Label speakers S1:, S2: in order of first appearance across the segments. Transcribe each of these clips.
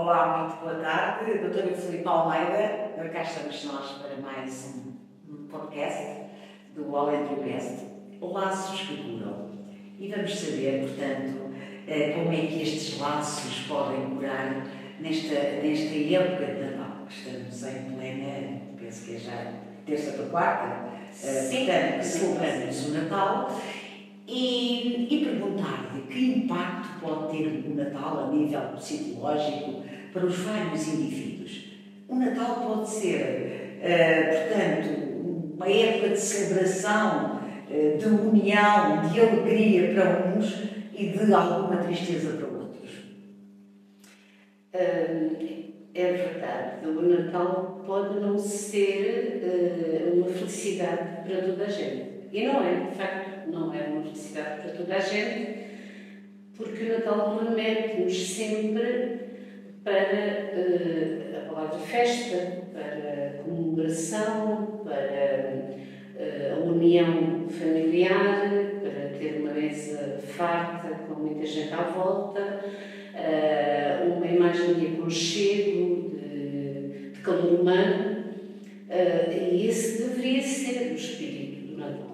S1: Olá, muito boa tarde. Doutora Filipe Almeida, cá estamos nós para mais um podcast do Além do Best, Laços que Curam. E vamos saber, portanto, como é que estes laços podem curar nesta época de Natal, que estamos em plena, penso que é já terça para quarta, portanto, celebramos o Natal. E perguntar-lhe que impacto pode ter o Natal a nível psicológico para os vários indivíduos. O Natal pode ser, portanto, uma época de celebração, de união, de alegria para uns e de alguma tristeza para outros.
S2: É verdade, o Natal pode não ser uma felicidade para toda a gente. E não é, de facto, não é uma felicidade para toda a gente, porque o Natal remete-nos sempre para a palavra festa, para a comemoração, para a união familiar, para ter uma mesa farta com muita gente à volta, uma imagem de aconchego, de calor humano, e esse deveria ser o espírito do Natal.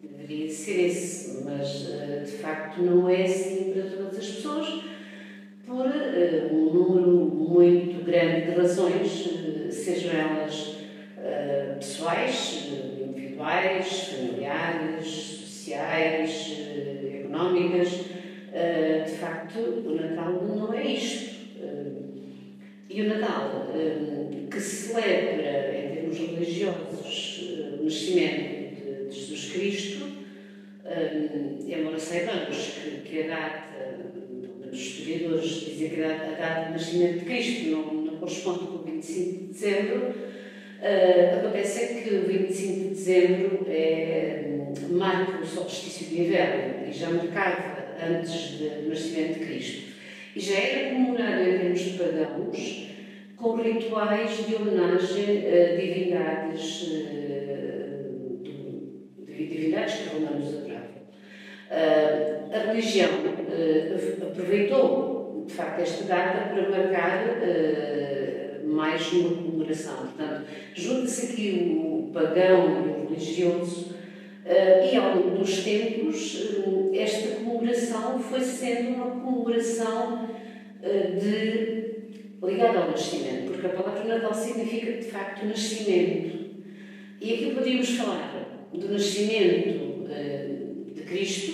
S2: Deveria ser esse, mas de facto não é assim para todas as pessoas, por um número muito grande de razões, sejam elas pessoais, individuais, familiares, sociais, económicas. De facto, o Natal não é isto. E o Natal, que celebra, em termos religiosos, o nascimento de Jesus Cristo, embora saibamos que a data, os historiadores dizem que a data de nascimento de Cristo não corresponde com o 25 de dezembro, acontece é que o 25 de dezembro marca o solstício de inverno e já marcava antes do nascimento de Cristo. E já era comemorado em termos pagãos com rituais de homenagem a divindades que romanos adoravam. A religião aproveitou, de facto, esta data para marcar mais uma comemoração. Portanto, junta-se aqui o pagão e o religioso, e ao longo dos tempos, esta comemoração foi sendo uma comemoração ligada ao nascimento, porque a palavra Natal significa, de facto, nascimento. E aqui poderíamos falar do nascimento de Cristo,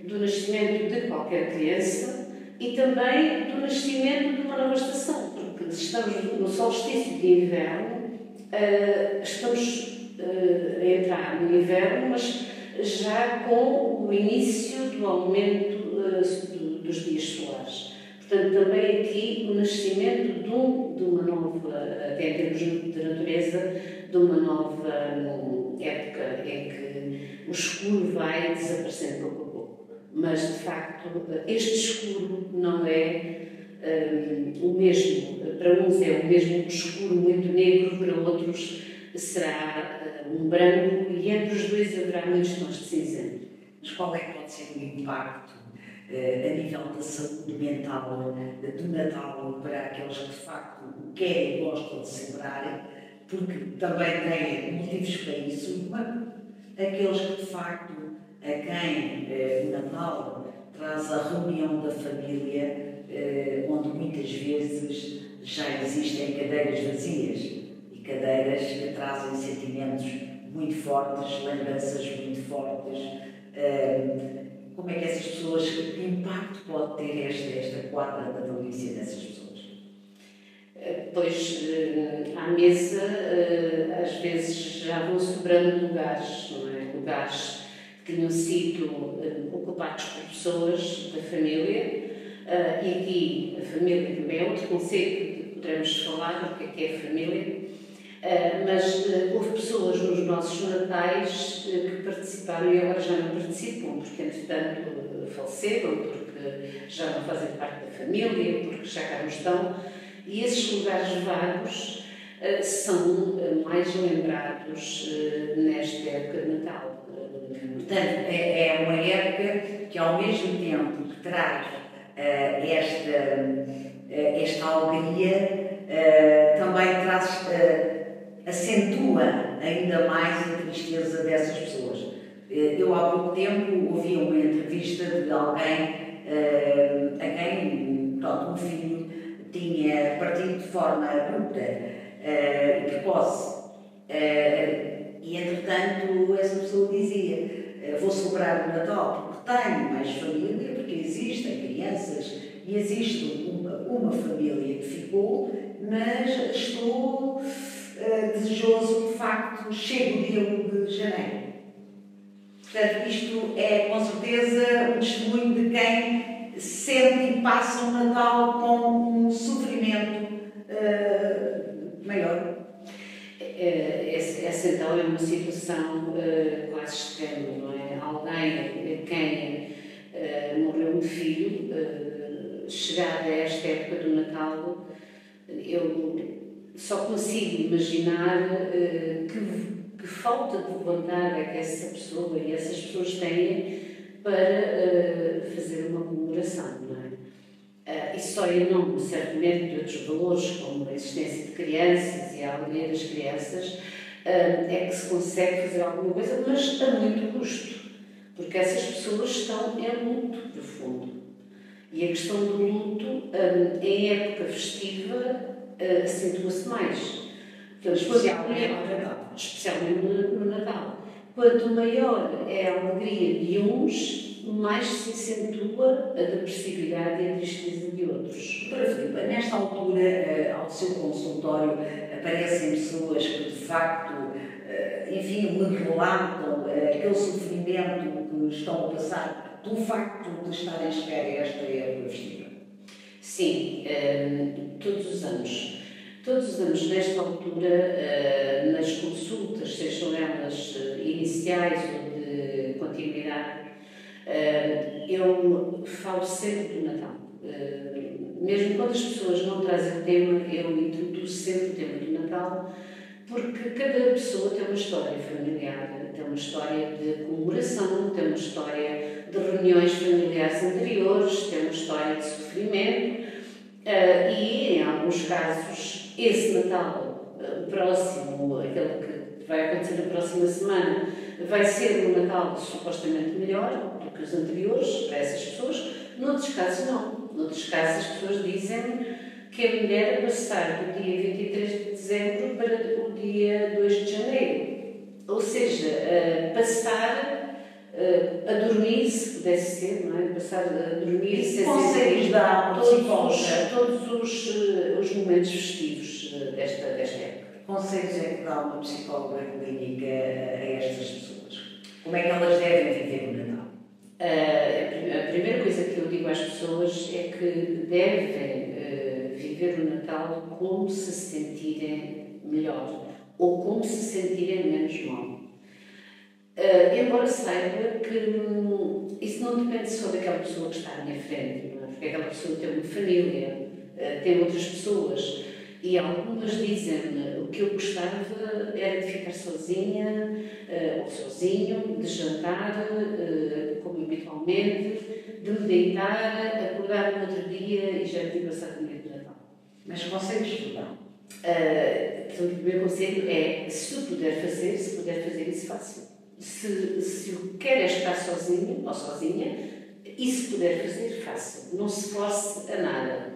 S2: do nascimento de qualquer criança e também do nascimento de uma nova estação, porque estamos no solstício de inverno, estamos a entrar no inverno, mas já com o início do aumento dos dias solares. Portanto, também aqui o nascimento de uma nova, até em termos de natureza, de uma nova época em que o escuro vai desaparecendo pouco a pouco. Mas, de facto, este escuro não é o mesmo. Para uns é o mesmo escuro muito negro, para outros será um branco, e entre os dois haverá muitos tons de cinzento.
S1: Mas qual é que pode ser o impacto a nível da saúde mental do Natal para aqueles que de facto querem e gostam de celebrar, porque também têm motivos para isso, aqueles que de facto a quem o Natal traz a reunião da família, onde muitas vezes já existem cadeiras vazias e cadeiras que trazem sentimentos muito fortes, lembranças muito fortes. Como é que essas pessoas, que impacto pode ter esta quarta natalícia dessas pessoas?
S2: Pois, à mesa, às vezes já vão sobrando lugares, não é? Lugares que tinham sido ocupados por pessoas da família, e aqui a família também é outro conceito que poderemos falar, o que é a família, mas houve pessoas nos nossos natais que participaram e agora já não participam, porque entretanto faleceram, porque já não fazem parte da família, porque já cá não estão, e esses lugares vagos são mais lembrados nesta época de Natal.
S1: Portanto, é uma época que, ao mesmo tempo que traz esta esta alegria também traz, acentua ainda mais a tristeza dessas pessoas. Eu há pouco tempo ouvi uma entrevista de alguém a quem, pronto, um filho tinha partido de forma abrupta e precoce. E entretanto essa pessoa dizia: vou celebrar o Natal porque tenho mais família, porque existem crianças e existe uma família que ficou, mas estou desejoso de facto, chega o dia 1 de janeiro. Portanto, isto é com certeza um testemunho de quem sente e passa o Natal com um sofrimento maior.
S2: Essa então é uma situação quase extrema, não é? Alguém a quem morreu um filho, chegada a esta época do Natal, eu só consigo imaginar que falta de vontade é que essa pessoa e essas pessoas têm para fazer uma comemoração, não é? E só em nome, certamente, de outros valores, como a existência de crianças e a alegria das crianças, é que se consegue fazer alguma coisa, mas a muito custo, porque essas pessoas estão em luto profundo. E a questão do luto, em época festiva, acentua-se mais. Especialmente no Natal. Quanto maior é a alegria de uns, mais se acentua a depressividade e a tristeza de outros.
S1: Doutora Filipa, nesta altura, ao seu consultório, aparecem pessoas que, de facto, enfim, me relatam aquele sofrimento que estão a passar pelo facto de estarem a chegar a esta época festiva?
S2: Sim, todos os anos. Todos os anos, nesta altura, nas consultas, sejam elas iniciais ou de continuidade, eu falo sempre do Natal. Mesmo quando as pessoas não trazem o tema, eu introduzo sempre o tema do Natal, porque cada pessoa tem uma história familiar, tem uma história de comemoração, tem uma história de reuniões familiares anteriores, tem uma história de sofrimento e, em alguns casos, esse Natal, o próximo, aquele que vai acontecer na próxima semana, vai ser um Natal supostamente melhor do que os anteriores para essas pessoas. Noutros casos, não. Noutros casos, as pessoas dizem que a mulher passar do dia 23 de dezembro para o dia 2 de janeiro. Ou seja, passar a dormir, se pudesse ser, não é? Passar a dormir sem
S1: conselhos da
S2: todos os momentos festivos desta época.
S1: Conselhos é que dá uma psicóloga clínica a estas pessoas? Como é que elas devem viver o Natal?
S2: A primeira coisa que eu digo às pessoas é que devem viver o Natal como se sentirem melhor ou como se sentirem menos mal. Embora saiba que isso não depende só daquela pessoa que está à minha frente, não é? Porque aquela pessoa tem uma família, tem outras pessoas, e algumas dizem-me: o que eu gostava era de ficar sozinha ou sozinho, de jantar como habitualmente, de me deitar, acordar no outro dia e já tinha passado o dia de Natal.
S1: Mas conselhos não?
S2: Portanto, o meu conselho é: se puder fazer isso, faça. Se o quer é estar sozinho ou sozinha, e se puder fazer, faça. Não se force a nada.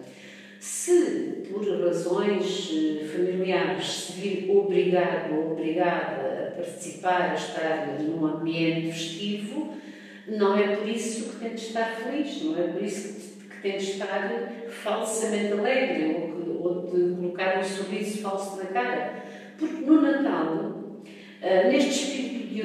S2: Se, por razões familiares, se vir obrigado ou obrigada a participar, a estar num ambiente festivo, não é por isso que tem de estar feliz, não é por isso que tem de estar falsamente alegre ou de colocar um sorriso falso na cara. Porque no Natal, neste espírito de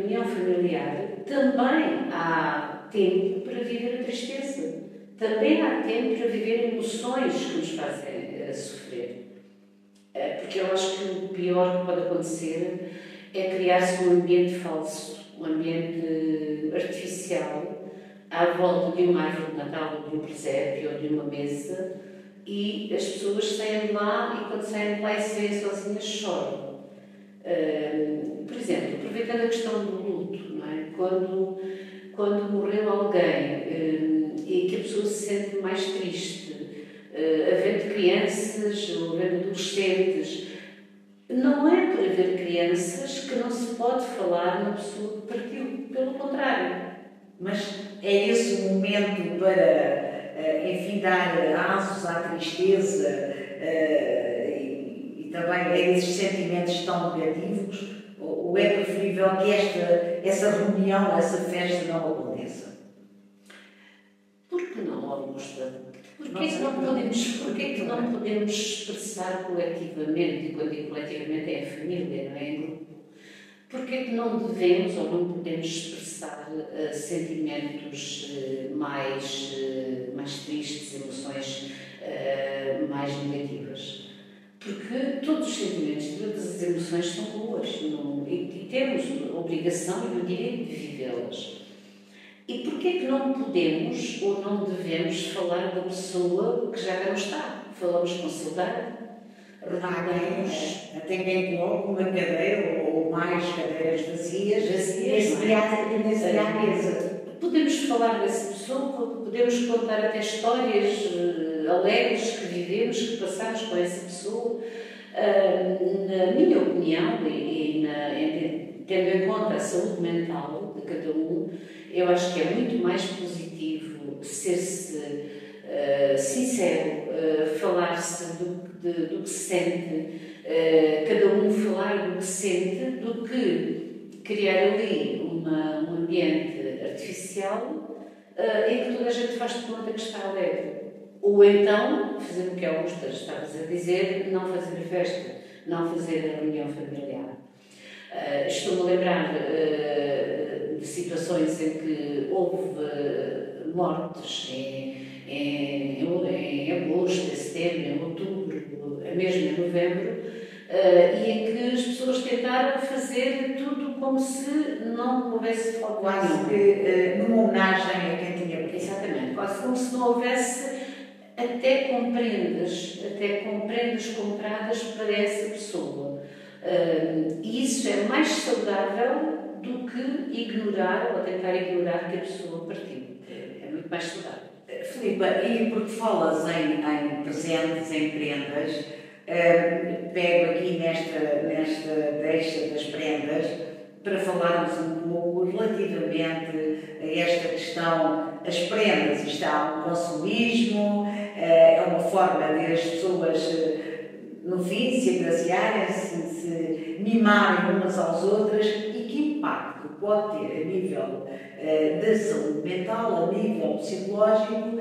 S2: união familiar, também há tempo para viver a tristeza. Também há tempo para viver emoções que nos fazem sofrer. Porque eu acho que o pior que pode acontecer é criar-se um ambiente falso, um ambiente artificial, à volta de uma árvore de Natal, ou de um presépio, ou de uma mesa, e as pessoas saem de lá e quando saem de lá e se veem sozinhas choram. Por exemplo, aproveitando a questão do luto, não é? Quando morreu alguém e que a pessoa se sente mais triste, havendo crianças ou havendo adolescentes. Não é por haver crianças que não se pode falar na pessoa que partiu, pelo contrário.
S1: Mas é esse o momento para, enfim, dar asos à tristeza e também a esses sentimentos tão negativos? Ou é preferível que essa reunião, essa festa não aconteça?
S2: Por que não, Augusta? Porquê que não podemos expressar coletivamente, e quando digo coletivamente é a família, não é em grupo? Porquê que não devemos ou não podemos expressar sentimentos mais tristes, emoções mais negativas? Porque todos os sentimentos, todas as emoções são boas e temos a obrigação e o direito de vivê-las. E porquê que não podemos ou não devemos falar da pessoa que já não está? Falamos com saudade?
S1: Até quem coloca uma cadeira ou mais cadeiras vazias nesse à mesa.
S2: Podemos falar dessa pessoa, podemos contar até histórias alegres que vivemos, que passamos com essa pessoa. Na minha opinião, tendo em conta a saúde mental de cada um, eu acho que é muito mais positivo ser-se sincero, falar-se do que se sente, cada um falar do que sente, do que criar ali um ambiente artificial em que toda a gente faz de conta que está alegre. Ou então, fazer o que a Augusta estavas a dizer, não fazer a festa, não fazer a reunião familiar. Estou-me a lembrar de situações em que houve mortes em agosto, em setembro, em outubro, mesmo em novembro, e em que as pessoas tentaram fazer tudo como se não houvesse fogo.
S1: Quase que numa homenagem a quem tinha perdido.
S2: Exatamente, quase como se não houvesse até comprendas compradas para essa pessoa. E isso é mais saudável do que ignorar ou tentar ignorar que a pessoa partiu. É muito mais saudável.
S1: Filipa, e porque falas em presentes, em prendas, pego aqui nesta deixa das prendas para falarmos um pouco relativamente a esta questão. As prendas, isto há um consumismo, é uma forma de as pessoas, no fim, se agraciarem, se mimarem umas às outras, e que impacto pode ter a nível da saúde mental, a nível psicológico,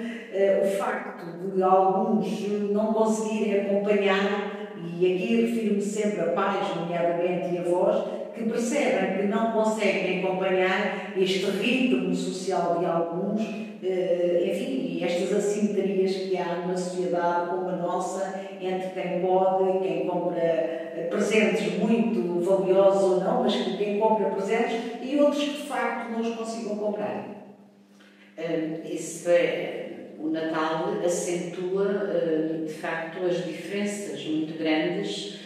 S1: o facto de alguns não conseguirem acompanhar, e aqui refiro-me sempre a pais, nomeadamente, e avós, que percebem que não conseguem acompanhar este ritmo social de alguns, enfim, e estas assimetrias que há numa sociedade como a nossa, entre quem pode e quem compra presentes muito valiosos ou não, mas quem compra presentes e outros que de facto não os consigam comprar.
S2: O Natal acentua de facto as diferenças muito grandes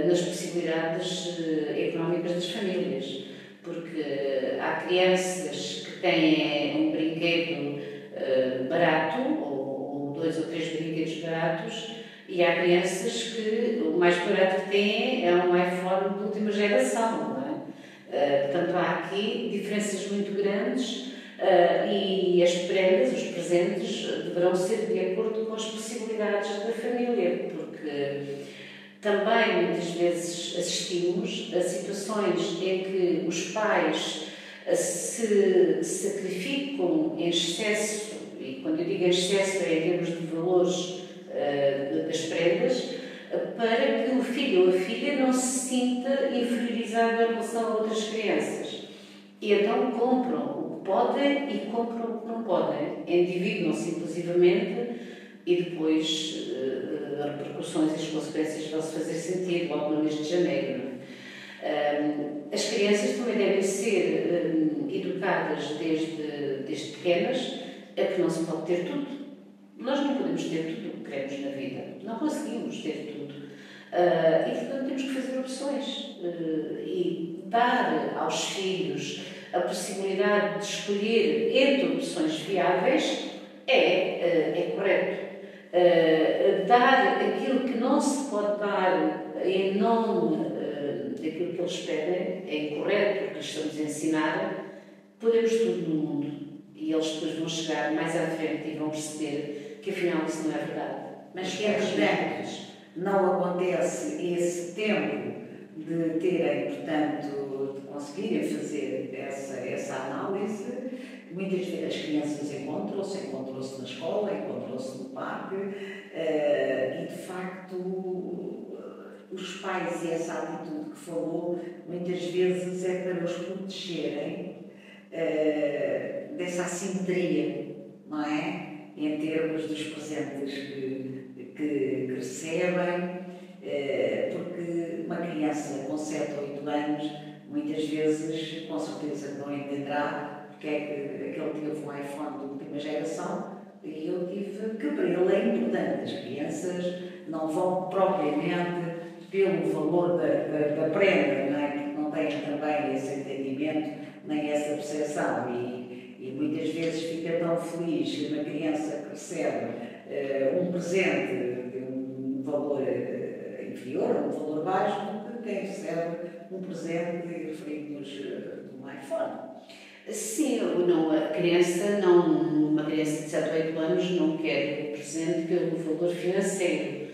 S2: nas possibilidades económicas das famílias, porque há crianças que têm um brinquedo barato ou 2 ou 3 brinquedos baratos, e há crianças que o mais barato que têm é um iPhone de última geração, não é? Portanto, há aqui diferenças muito grandes e as prendas, os presentes, deverão ser de acordo com as possibilidades da família, porque também muitas vezes assistimos a situações em que os pais se sacrificam em excesso, e quando eu digo em excesso é em termos de valores das prendas, para que o filho ou a filha não se sinta inferiorizado em relação a outras crianças. E então compram o que podem e compram o que não podem, endividam-se inclusivamente, e depois as repercussões e as consequências vão-se fazer sentir logo no mês de janeiro. As crianças também devem ser educadas desde pequenas a que não se pode ter tudo. Nós não podemos ter tudo o que queremos na vida. Não conseguimos ter tudo. E, portanto, temos que fazer opções. E dar aos filhos a possibilidade de escolher entre opções viáveis é correto. Dar não se pode dar em nome daquilo que eles pedem, é incorreto, porque lhes estamos a ensinar, podemos tudo no mundo. E eles depois vão chegar mais à frente e vão perceber que afinal isso não é verdade.
S1: Mas que entretanto não acontece esse tempo de terem, portanto, de conseguirem fazer essa análise. Muitas vezes as crianças encontram-se na escola, encontram-se no parque e, de facto, os pais e essa atitude que falou, muitas vezes é para os protegerem dessa assimetria, não é? Em termos dos presentes que recebem, porque uma criança com 7 ou 8 anos, muitas vezes, com certeza, não entenderá porque é que aquele teve um iPhone de última geração e eu tive que para ele é importante. As crianças não vão propriamente pelo valor da prenda, não é? Porque não têm também esse entendimento nem essa percepção e muitas vezes fica tão feliz uma criança que recebe um presente de um valor inferior, um valor baixo, do que quem recebe um presente referindo-nos de um iPhone.
S2: Sim, não, uma criança de 7 ou 8 anos não quer o presente pelo valor financeiro.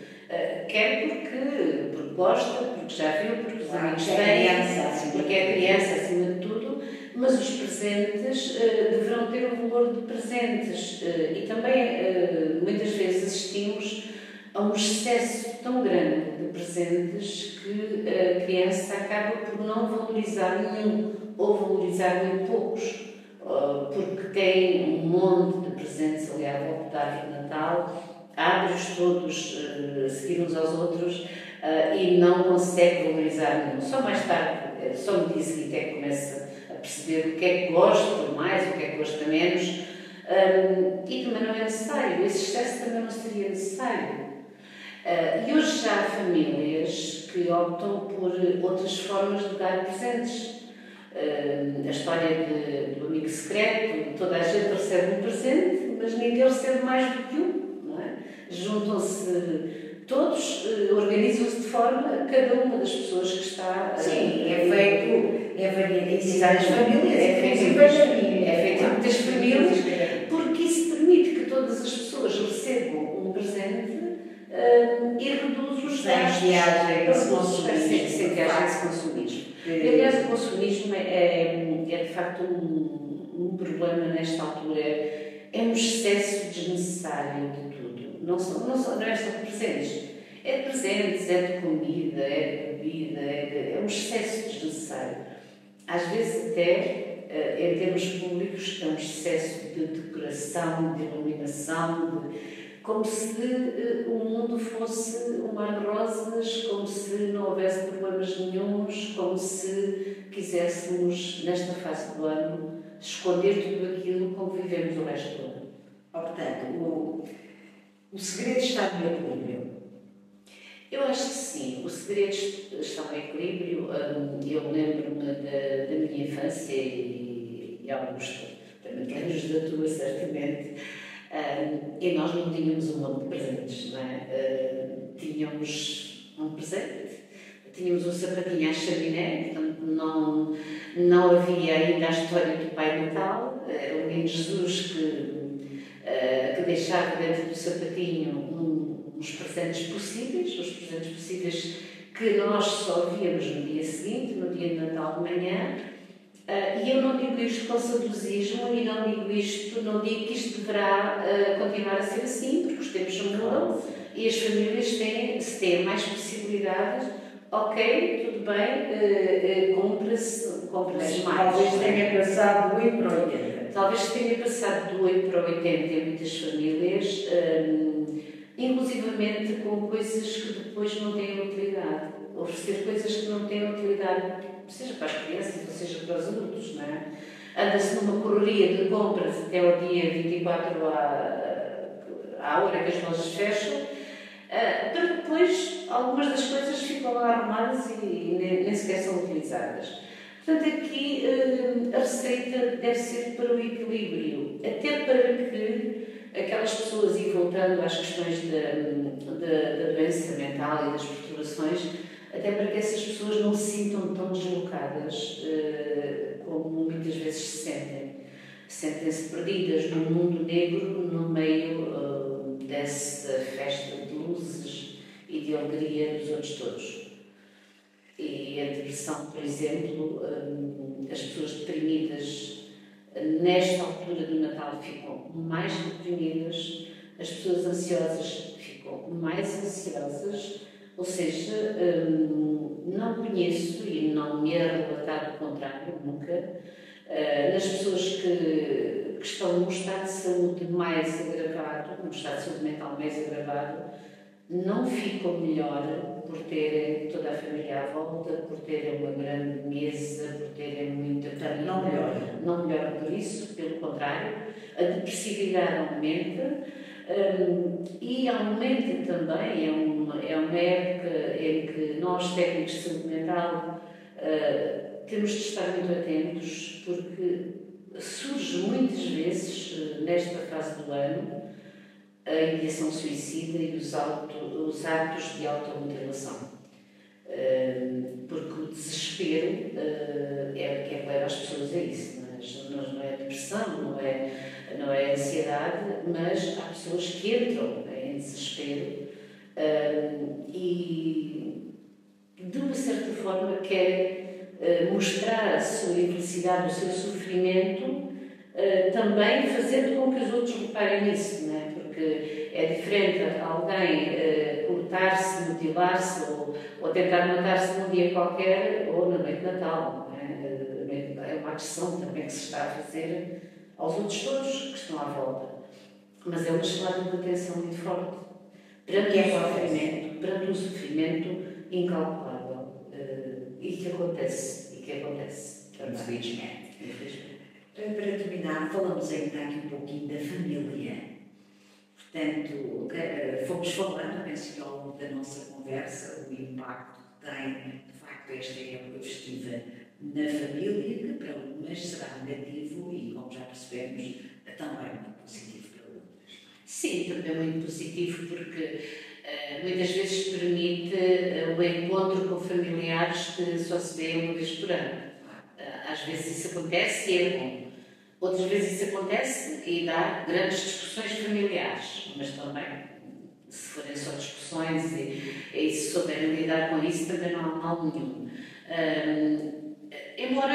S2: Quer porque gosta, porque já viu, porque os amigos têm, porque é criança acima de tudo, mas os presentes deverão ter o valor de presentes. E também, muitas vezes, assistimos a um excesso tão grande de presentes que a criança acaba por não valorizar nenhum ou valorizar muito poucos, porque tem um monte de presentes ali à volta da árvore de Natal, abre-os todos a seguir uns aos outros e não consegue valorizar nenhum. Só mais tarde, só no dia seguinte é que começa a perceber o que é que gosta mais, o que é que gosta menos, e também não é necessário, esse excesso também não seria necessário. E hoje já há famílias que optam por outras formas de dar presentes. A história do amigo secreto, toda a gente recebe um presente, mas ninguém recebe mais do que um, não é? Juntam-se todos, organizam-se de forma, cada uma das pessoas que está...
S1: Sim, é variedíssimo das famílias,
S2: é feito em muitas famílias, porque isso permite que todas as pessoas recebam um presente e reduz os gastos sem viagem de consumismo. E, aliás, o consumismo é de facto um problema nesta altura, é um excesso desnecessário de tudo. Não é só de presentes, é de comida, é de bebida, é um excesso desnecessário. Às vezes até, em termos públicos, é um excesso de decoração, de iluminação, como se o mundo fosse um mar de rosas, como se não houvesse problemas nenhuns, como se quiséssemos, nesta fase do ano, esconder tudo aquilo como vivemos o resto do ano.
S1: Portanto, o segredo está no equilíbrio.
S2: Eu acho que sim, o segredo está no equilíbrio. Eu lembro-me da minha infância e Augusta, também tens da tua, certamente. E nós não tínhamos um monte de presentes, não é? Tínhamos um presente, tínhamos um sapatinho à chaminé, portanto não havia ainda a história do Pai Natal, era o menino Jesus que deixava dentro do sapatinho uns presentes possíveis, os presentes possíveis que nós só víamos no dia seguinte, no dia de Natal de manhã. E eu não digo isto com saudosismo e não digo que isto deverá continuar a ser assim, porque os tempos mudam e as famílias se têm mais possibilidades, ok, tudo bem, compra-se mais.
S1: Talvez tenha passado do 8 para o 80.
S2: Talvez tenha passado do 8 para o 80 em muitas famílias, inclusivamente com coisas que depois não têm utilidade. Oferecer coisas que não têm utilidade, seja para as crianças ou seja para os adultos, não é? Anda-se numa correria de compras até ao dia 24 à hora que as lojas fecham, para depois algumas das coisas ficam lá arrumadas e nem sequer são utilizadas. Portanto, aqui a receita deve ser para o equilíbrio, até para que aquelas pessoas, e voltando às questões da doença mental e das perturbações, até para que essas pessoas não se sintam tão deslocadas como muitas vezes se sentem. Sentem-se perdidas num mundo negro no meio dessa festa de luzes e de alegria dos outros todos. E a depressão, por exemplo, as pessoas deprimidas nesta altura do Natal ficam mais deprimidas, as pessoas ansiosas ficam mais ansiosas, ou seja, não conheço e não me é relatado o contrário, nunca, nas pessoas que estão num estado de saúde mais agravado, num estado de saúde mental mais agravado, não ficam melhor por terem toda a família à volta, por terem uma grande mesa, por terem muita comida.
S1: Não melhora.
S2: Não melhora por isso, pelo contrário. A depressividade aumenta e aumenta também, é uma época em que nós, técnicos de saúde mental, temos de estar muito atentos, porque surge muitas vezes, nesta fase do ano, a ideação suicida e os atos de automutilação. Porque o desespero é o que leva as pessoas a isso. Mas não é depressão, não é ansiedade, mas há pessoas que entram em desespero e, de uma certa forma, querem mostrar a sua infelicidade, o seu sofrimento, também fazendo com que os outros reparem nisso, não é? Porque é diferente alguém cortar-se, mutilar-se ou tentar matar-se num dia qualquer ou na noite de Natal, não é? É uma agressão também que se está a fazer aos outros todos que estão à volta. Mas é uma chamada de atenção muito forte perante um sofrimento incalculável e que acontece.
S1: Infelizmente. Para terminar, falamos ainda aqui um pouquinho da família. Portanto, fomos falando, penso que ao longo da nossa conversa, o impacto que tem, de facto, esta época festiva na família, que para umas será negativo e, como já percebemos, também muito positivo para outras.
S2: Sim, também muito positivo, porque muitas vezes permite o encontro com familiares que só se vê uma vez por ano. Às vezes isso acontece e é bom. Outras vezes isso acontece e dá grandes discussões familiares, mas também, se forem só discussões e se souberem lidar com isso, também não há mal nenhum. Embora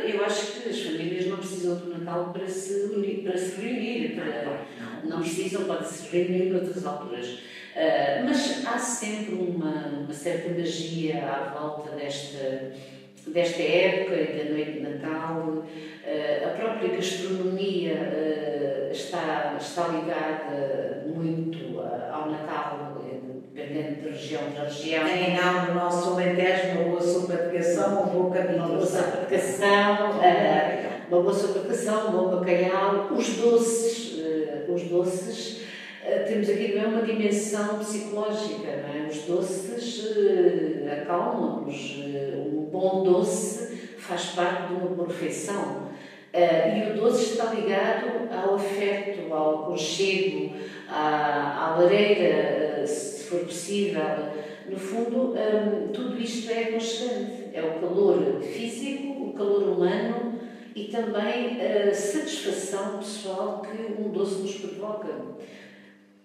S2: eu acho que as famílias não precisam do Natal para se reunir, não precisam, pode-se reunir noutras alturas. Mas há sempre uma certa magia à volta desta época e da noite de Natal. A própria gastronomia está ligada muito ao Natal, dependendo da região para região.
S1: Tem no nosso Alentejo uma boa sopa de cação, uma boa cabidinha.
S2: Uma boa sopa de cação, um bom bacalhau, os doces. Temos aqui também uma dimensão psicológica, não é? Os doces acalmam-nos. Um bom doce faz parte de uma boa refeição. E o doce está ligado ao afeto, ao aconchego, à lareira, se for possível. No fundo, tudo isto é aconchegante. É o calor físico, o calor humano e também a satisfação pessoal que um doce nos provoca.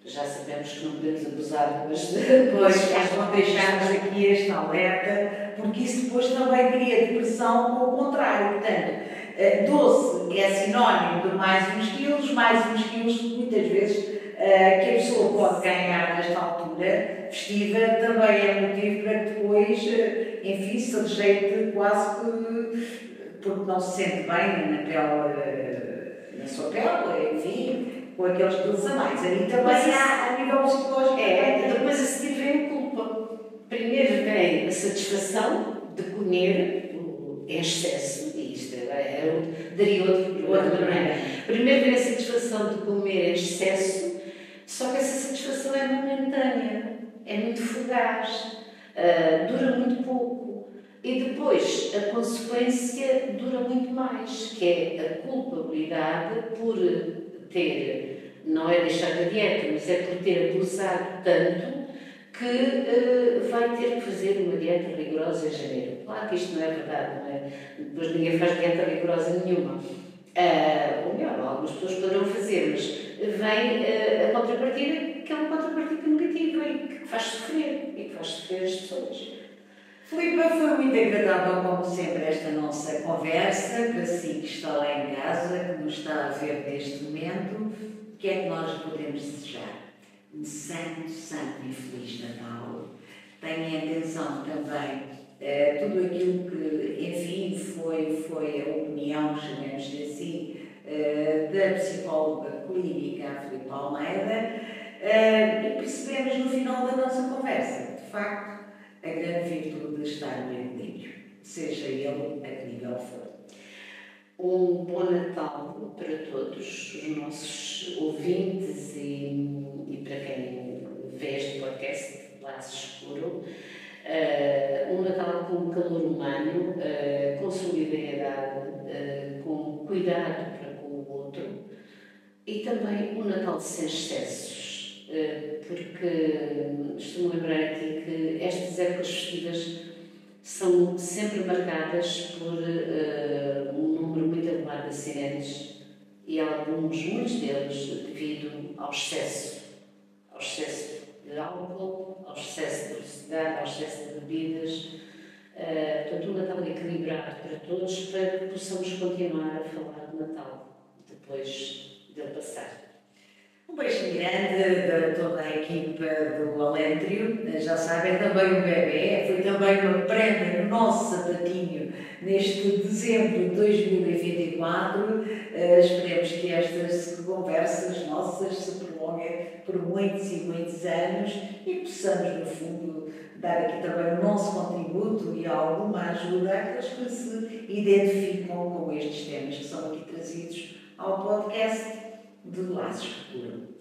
S2: Já sabemos que não podemos abusar, mas
S1: depois não deixarmos aqui este alerta, porque isso depois também cria depressão com o contrário. Portanto, doce é sinónimo de mais uns quilos, muitas vezes que a pessoa pode ganhar nesta altura festiva, também é motivo para que depois, enfim, se rejeite quase que porque não se sente bem na pele, na sua pele, enfim, com aqueles quilos a mais. Ali também há, a nível psicológico.
S2: Depois a seguir vem a culpa. Primeiro vem a satisfação de comer em excesso, e isto daria outra maneira. Primeiro vem a satisfação de comer em excesso, só que essa satisfação é momentânea, é muito fugaz, dura muito pouco. E depois a consequência dura muito mais, que é a culpabilidade por ter Não é deixar da dieta, mas é por ter abusado tanto que vai ter que fazer uma dieta rigorosa em janeiro. Claro que isto não é verdade, não é? Depois ninguém faz dieta rigorosa nenhuma. Ou melhor, algumas pessoas poderão fazer, mas vem a contrapartida, que é uma contrapartida negativa e que faz sofrer, e que faz sofrer as pessoas.
S1: Filipa, foi muito agradável, como sempre, esta nossa conversa, para si que está lá em casa, que nos está a ver neste momento, o que é que nós podemos desejar? Um santo, santo e feliz Natal. Tenha atenção também tudo aquilo que, enfim, foi a opinião, chamemos-lhe assim, da psicóloga clínica Filipa Almeida, e percebemos no final da nossa conversa, de facto, a grande virtude de estar no equilíbrio, seja ele a que nível for.
S2: Um bom Natal para todos os nossos ouvintes e para quem vê este podcast, Laços Escuro. Um Natal com calor humano, com solidariedade, com cuidado para com o outro e também um Natal sem excessos, porque estou-me a lembrar aqui que estas épocas festivas são sempre marcadas por um número muito elevado de acidentes e muitos deles devido ao excesso de álcool, ao excesso de velocidade, ao excesso de bebidas. Portanto, um Natal equilibrado para todos, para que possamos continuar a falar de Natal depois dele passar.
S1: Um beijo grande de toda a equipa do Aléntrio. Já sabem, também o bebê, foi também uma prenda no nosso sapatinho neste dezembro de 2024. Esperemos que estas conversas nossas se prolonguem por muitos e muitos anos e possamos, no fundo, dar aqui também o nosso contributo e alguma ajuda àqueles que se identificam com estes temas que são aqui trazidos ao podcast de Laços Futuro.